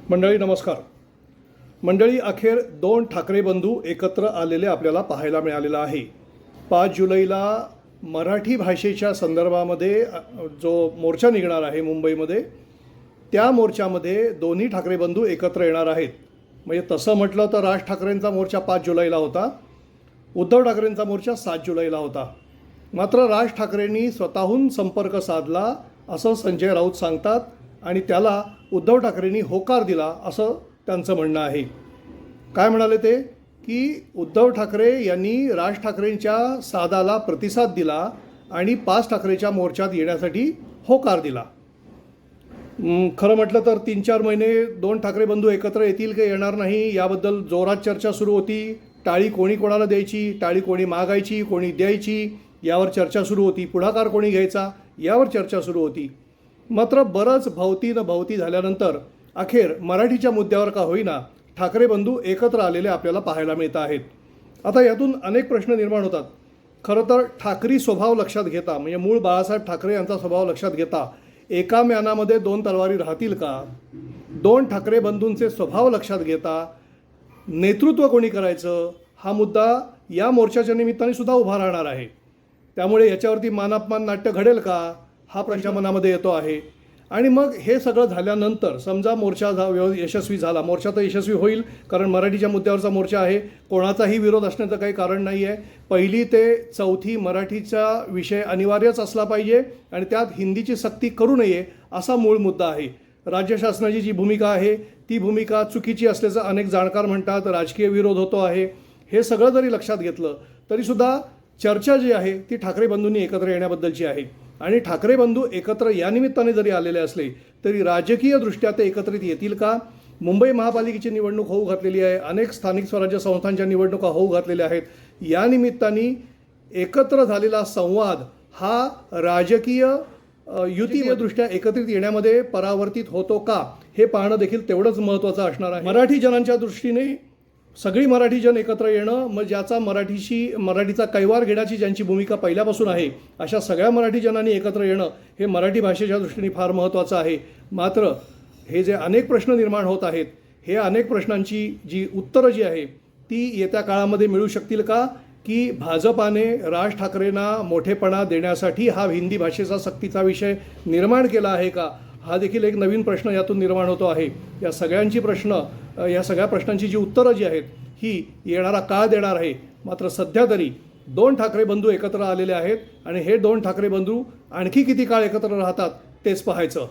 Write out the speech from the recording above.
मंडळी नमस्कार. मंडळी, अखेर दोन ठाकरे बंधू एकत्र आलेले आपल्याला पाहायला मिळालेलं आहे. 5 जुलैला मराठी भाषेच्या संदर्भामध्ये जो मोर्चा निघणार आहे मुंबईमध्ये, त्या मोर्चामध्ये दोन्ही ठाकरे बंधू एकत्र येणार आहेत. म्हणजे तसं म्हटलं तर राज ठाकरेंचा मोर्चा 5 जुलैला होता, उद्धव ठाकरेंचा मोर्चा 7 जुलैला होता. मात्र राज ठाकरेंनी स्वतःहून संपर्क साधला असं संजय राऊत सांगतात आणि त्याला उद्धव ठाकरेंनी होकार दिला असं त्यांचं म्हणणं आहे. काय म्हणाले ते, की उद्धव ठाकरे यांनी राज ठाकरेंच्या सादाला प्रतिसाद दिला आणि 5 ठाकरेच्या मोर्चात येण्यासाठी होकार दिला. खरं म्हटलं तर 3-4 महिने दोन ठाकरे बंधू एकत्र येतील की येणार नाही याबद्दल जोरात चर्चा सुरू होती. टाळी कोणी कोणाला द्यायची, टाळी कोणी मागायची, कोणी द्यायची, यावर चर्चा सुरू होती. पुढाकार कोणी घ्यायचा यावर चर्चा सुरू होती. मात्र बरंच भवती झाल्यानंतर अखेर मराठीच्या मुद्द्यावर का होईना ठाकरे बंधू एकत्र आलेले आपल्याला पाहायला मिळत आहेत. आता यातून अनेक प्रश्न निर्माण होतात. खरं तर ठाकरी स्वभाव लक्षात घेता, म्हणजे मूळ बाळासाहेब ठाकरे यांचा स्वभाव लक्षात घेता, एका म्यानामध्ये 2 तलवारी राहतील का? दोन ठाकरे बंधूंचे स्वभाव लक्षात घेता नेतृत्व कोणी करायचं हा मुद्दा या मोर्चाच्या निमित्ताने सुद्धा उभा राहणार आहे. त्यामुळे याच्यावरती मानापमान नाट्य घडेल का हा प्रश्न मनामध्ये येतो आहे. आणि मग हे सगळं झाल्यानंतर समजा मोर्चा यशस्वी झाला, मोर्चा तर यशस्वी होईल कारण मराठीच्या मुद्द्यावरचा मोर्चा आहे, कोणाचाही विरोध असण्याचं काही कारण नाही आहे. 1ली ते 4थी मराठीचा विषय अनिवार्यच असला पाहिजे आणि त्यात हिंदीची सक्ती करू नये असा मूळ मुद्दा आहे. राज्य शासनाची जी भूमिका आहे ती भूमिका चुकीची असल्याचं अनेक जाणकार म्हणतात. राजकीय विरोध होतो आहे. हे सगळं जरी लक्षात घेतलं तरीसुद्धा चर्चा जी आहे ती ठाकरे बंधूंनी एकत्र येण्याबद्दलची आहे. आणि ठाकरे बंधू एकत्र या निमित्ताने जरी आलेले असले तरी राजकीयदृष्ट्या ते एकत्रित येतील का? मुंबई महापालिकेची निवडणूक होऊ घातलेली आहे, अनेक स्थानिक स्वराज्य संस्थांच्या निवडणुका होऊ घातलेल्या आहेत. या निमित्ताने एकत्र झालेला संवाद हा राजकीय युतीदृष्ट्या एकत्रित येण्यामध्ये परावर्तित होतो का हे पाहणं देखील तेवढंच महत्त्वाचं असणार आहे. मराठी जनांच्या दृष्टीने सगळी मराठी जन एकत्र येणं, मग ज्याचा मराठीचा कैवार घेण्याची ज्यांची भूमिका पहिल्यापासून आहे अशा सगळ्या मराठी जनांनी एकत्र येणं हे मराठी भाषेच्या दृष्टीने फार महत्त्वाचं आहे. मात्र हे जे अनेक प्रश्न निर्माण होत आहेत, हे अनेक प्रश्नांची जी उत्तरं जी आहे ती येत्या काळामध्ये मिळू शकतील का, की भाजपाने राज ठाकरेंना मोठेपणा देण्यासाठी हा हिंदी भाषेचा सक्तीचा विषय निर्माण केला आहे का, हा देखील एक नवीन प्रश्न यातून निर्माण होतो आहे. या सगळ्या प्रश्नांची जी उत्तरं जी आहेत ही येणारा काळ देणार आहे. मात्र सध्या तरी 2 ठाकरे बंधू एकत्र आलेले आहेत आणि हे 2 ठाकरे बंधू आणखी किती काळ एकत्र राहतात तेच पाहायचं.